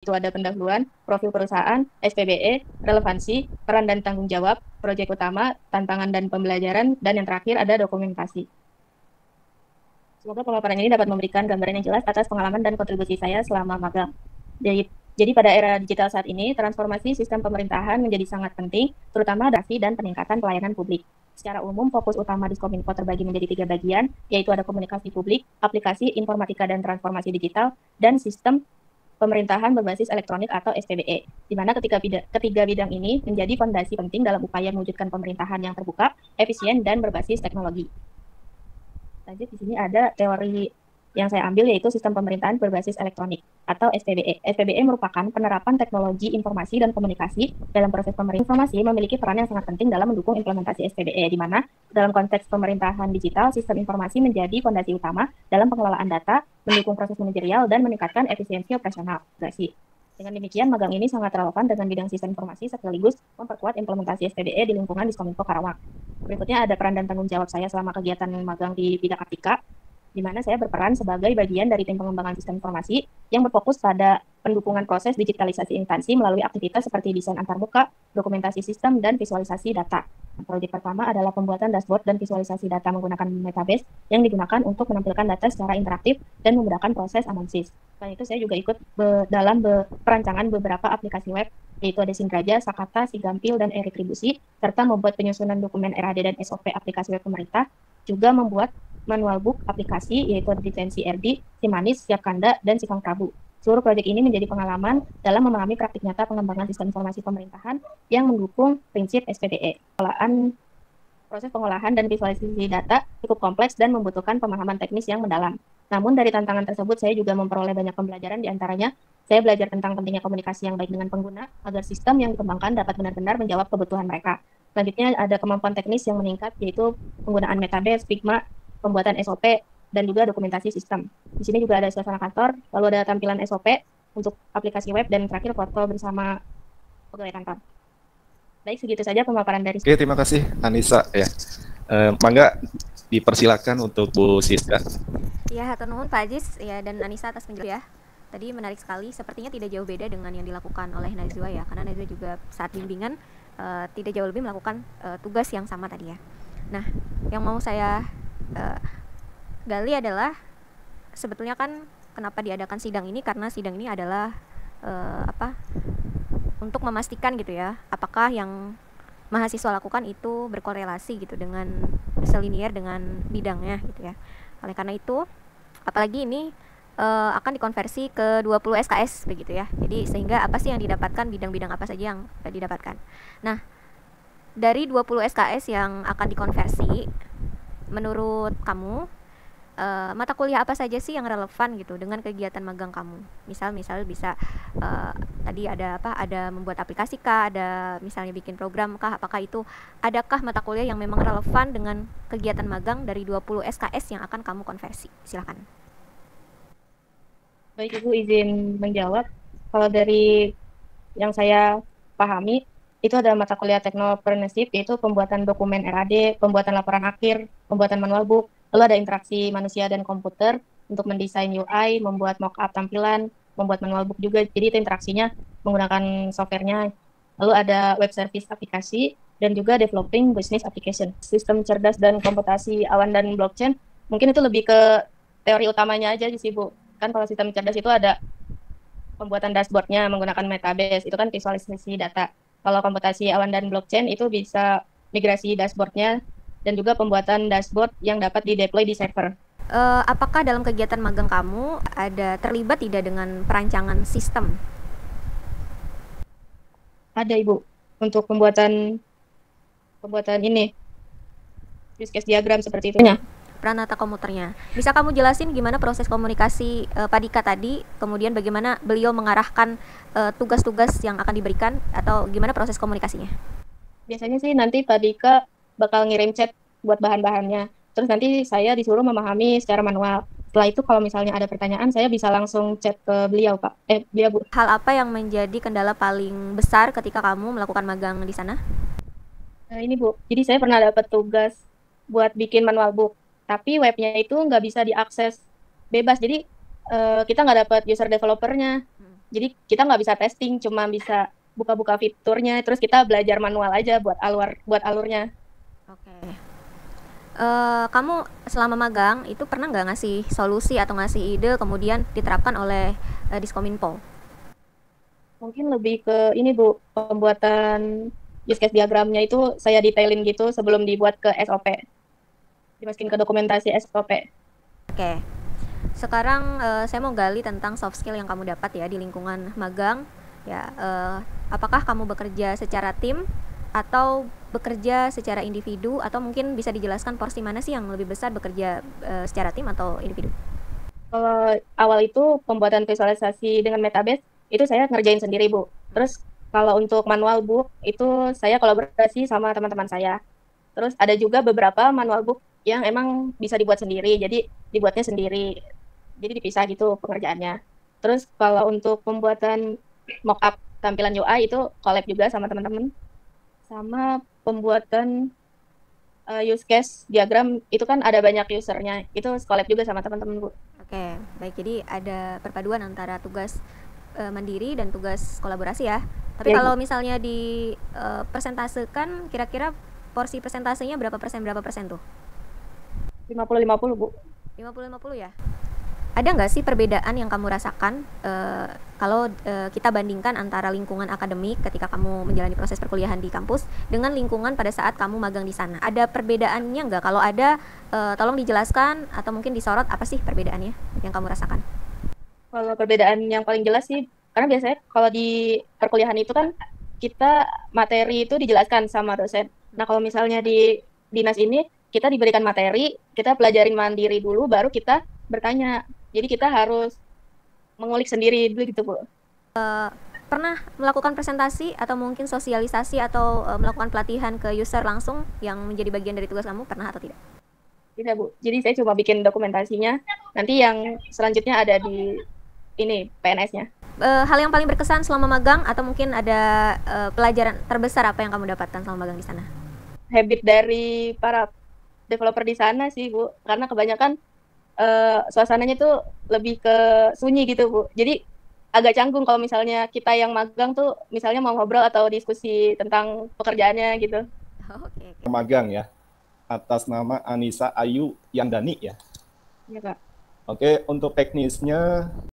Itu ada pendahuluan, profil perusahaan, SPBE, relevansi, peran dan tanggung jawab, proyek utama, tantangan dan pembelajaran, dan yang terakhir ada dokumentasi. Semoga pemaparan ini dapat memberikan gambaran yang jelas atas pengalaman dan kontribusi saya selama magang. Jadi pada era digital saat ini, transformasi sistem pemerintahan menjadi sangat penting, terutama adaptasi dan peningkatan pelayanan publik. Secara umum, fokus utama Diskominfo terbagi menjadi 3 bagian, yaitu ada komunikasi publik, aplikasi informatika dan transformasi digital, dan sistem pemerintahan berbasis elektronik atau SPBE, di mana ketiga bidang ini menjadi fondasi penting dalam upaya mewujudkan pemerintahan yang terbuka, efisien, dan berbasis teknologi. Lanjut, di sini ada teori yang saya ambil yaitu sistem pemerintahan berbasis elektronik atau SPBE. SPBE merupakan penerapan teknologi informasi dan komunikasi dalam proses pemerintahan. Informasi memiliki peran yang sangat penting dalam mendukung implementasi SPBE, di mana dalam konteks pemerintahan digital, sistem informasi menjadi fondasi utama dalam pengelolaan data, mendukung proses manajerial, dan meningkatkan efisiensi operasional. Dengan demikian, magang ini sangat relevan dengan bidang sistem informasi sekaligus memperkuat implementasi SPBE di lingkungan Diskominfo Karawang. Berikutnya ada peran dan tanggung jawab saya selama kegiatan magang di bidang Kartika, di mana saya berperan sebagai bagian dari tim pengembangan sistem informasi yang berfokus pada pendukungan proses digitalisasi instansi melalui aktivitas seperti desain antarmuka, dokumentasi sistem, dan visualisasi data. Proyek pertama adalah pembuatan dashboard dan visualisasi data menggunakan Metabase yang digunakan untuk menampilkan data secara interaktif dan memudahkan proses analisis. Selain itu, saya juga ikut dalam perancangan beberapa aplikasi web, yaitu ada Sindraja, Sakata, Sigampil, dan e-retribusi, serta membuat penyusunan dokumen RAD dan SOP aplikasi web pemerintah, juga membuat manual book aplikasi, yaitu desain CRD, Simanis, Siapkanda, dan Sikang Prabu. Seluruh proyek ini menjadi pengalaman dalam memahami praktik nyata pengembangan sistem informasi pemerintahan yang mendukung prinsip SPDE. Proses pengolahan dan visualisasi data cukup kompleks dan membutuhkan pemahaman teknis yang mendalam. Namun dari tantangan tersebut, saya juga memperoleh banyak pembelajaran, di antaranya saya belajar tentang pentingnya komunikasi yang baik dengan pengguna agar sistem yang dikembangkan dapat benar-benar menjawab kebutuhan mereka. Selanjutnya ada kemampuan teknis yang meningkat, yaitu penggunaan Metabase, Figma, pembuatan SOP, dan juga dokumentasi sistem. Di sini juga ada suasana kantor, lalu ada tampilan SOP untuk aplikasi web, dan terakhir foto bersama pegawai kantor. Baik, segitu saja pemaparan dari saya. Oke, terima kasih Anissa ya. Mangga dipersilakan untuk Bu Siska. Ya, hatur nuhun Pak Ajis ya dan Anissa atas penjelasan ya. Tadi menarik sekali, sepertinya tidak jauh beda dengan yang dilakukan oleh Najwa ya, karena Najwa juga saat bimbingan tidak jauh lebih melakukan tugas yang sama tadi ya. Nah, yang mau saya gali adalah sebetulnya kan kenapa diadakan sidang ini, karena sidang ini adalah untuk memastikan gitu ya, apakah yang mahasiswa lakukan itu berkorelasi gitu dengan selinier dengan bidangnya gitu ya. Oleh karena itu, apalagi ini akan dikonversi ke 20 SKS begitu ya. Jadi sehingga apa sih yang didapatkan, bidang-bidang apa saja yang didapatkan. Nah, dari 20 SKS yang akan dikonversi, menurut kamu mata kuliah apa saja sih yang relevan gitu dengan kegiatan magang kamu? Misal bisa tadi ada ada membuat aplikasi kah, ada misalnya bikin program kah, apakah itu adakah mata kuliah yang memang relevan dengan kegiatan magang dari 20 SKS yang akan kamu konversi? Silakan. Baik, Ibu izin menjawab. Kalau dari yang saya pahami, itu ada mata kuliah teknopreneurship, yaitu pembuatan dokumen RAD, pembuatan laporan akhir, pembuatan manual book, lalu ada interaksi manusia dan komputer untuk mendesain UI, membuat mockup tampilan, membuat manual book juga, jadi itu interaksinya menggunakan softwarenya. Lalu ada web service aplikasi, dan juga developing business application. Sistem cerdas dan komputasi awan dan blockchain, mungkin itu lebih ke teori utamanya aja sih, Bu. Kan kalau sistem cerdas itu ada pembuatan dashboardnya menggunakan Metabase, itu kan visualisasi data. Kalau komputasi awan dan blockchain itu bisa migrasi dashboardnya dan juga pembuatan dashboard yang dapat di-deploy di server. Apakah dalam kegiatan magang kamu ada terlibat tidak dengan perancangan sistem? Ada, Ibu, untuk pembuatan ini, use case diagram seperti itu. Pranata komuternya. Bisa kamu jelasin gimana proses komunikasi Pak Dika tadi, kemudian bagaimana beliau mengarahkan tugas-tugas yang akan diberikan, atau gimana proses komunikasinya? Biasanya sih nanti Pak Dika bakal ngirim chat buat bahan-bahannya. Terus nanti saya disuruh memahami secara manual. Setelah itu kalau misalnya ada pertanyaan, saya bisa langsung chat ke beliau, Pak. Beliau, Bu. Hal apa yang menjadi kendala paling besar ketika kamu melakukan magang di sana? Ini, Bu. Jadi saya pernah dapat tugas buat bikin manual book, tapi webnya itu nggak bisa diakses bebas. Jadi kita nggak dapat user developernya. Jadi kita nggak bisa testing, cuma bisa buka-buka fiturnya, terus kita belajar manual aja buat alurnya. Oke. Kamu selama magang itu pernah nggak ngasih solusi atau ngasih ide kemudian diterapkan oleh Diskominfo? Mungkin lebih ke ini Bu, pembuatan use case diagramnya itu saya detailin gitu sebelum dibuat ke SOP, dimasukin ke dokumentasi SOP. Oke. Sekarang saya mau gali tentang soft skill yang kamu dapat ya di lingkungan magang. Ya, apakah kamu bekerja secara tim atau bekerja secara individu, atau mungkin bisa dijelaskan porsi mana sih yang lebih besar, bekerja secara tim atau individu? Kalau awal itu pembuatan visualisasi dengan Metabase itu saya ngerjain sendiri Bu. Terus kalau untuk manual book itu saya kolaborasi sama teman-teman saya. Terus ada juga beberapa manual book yang emang bisa dibuat sendiri, jadi dibuatnya sendiri. Jadi dipisah gitu pengerjaannya. Terus kalau untuk pembuatan mockup tampilan UI itu collab juga sama teman-teman. Sama pembuatan use case diagram itu kan ada banyak usernya, itu collab juga sama teman-teman Bu. Oke, baik. Jadi ada perpaduan antara tugas mandiri dan tugas kolaborasi ya. Tapi Ya, kalau misalnya di persentasekan, kira-kira porsi persentasenya berapa persen tuh? 50-50 Bu. 50-50 ya? Ada nggak sih perbedaan yang kamu rasakan kalau kita bandingkan antara lingkungan akademik ketika kamu menjalani proses perkuliahan di kampus dengan lingkungan pada saat kamu magang di sana? Ada perbedaannya nggak? Kalau ada, tolong dijelaskan atau mungkin disorot apa sih perbedaannya yang kamu rasakan? Kalau perbedaan yang paling jelas sih, karena biasanya kalau di perkuliahan itu kan kita materi itu dijelaskan sama dosen. Nah, kalau misalnya di dinas ini kita diberikan materi, kita pelajarin mandiri dulu, baru kita bertanya. Jadi kita harus mengulik sendiri dulu gitu, Bu. Pernah melakukan presentasi atau mungkin sosialisasi atau melakukan pelatihan ke user langsung yang menjadi bagian dari tugas kamu, pernah atau tidak? Tidak, Bu. Jadi saya cuma bikin dokumentasinya. Nanti yang selanjutnya ada di ini PNS-nya. Hal yang paling berkesan selama magang atau mungkin ada pelajaran terbesar apa yang kamu dapatkan selama magang di sana? Habit dari para developer di sana sih, Bu. Karena kebanyakan suasananya tuh lebih ke sunyi gitu, Bu. Jadi agak canggung kalau misalnya kita yang magang tuh misalnya mau ngobrol atau diskusi tentang pekerjaannya gitu. Oke, oke. Magang ya, atas nama Anissa Ayu Yandani ya. Iya, Kak. Oke, untuk teknisnya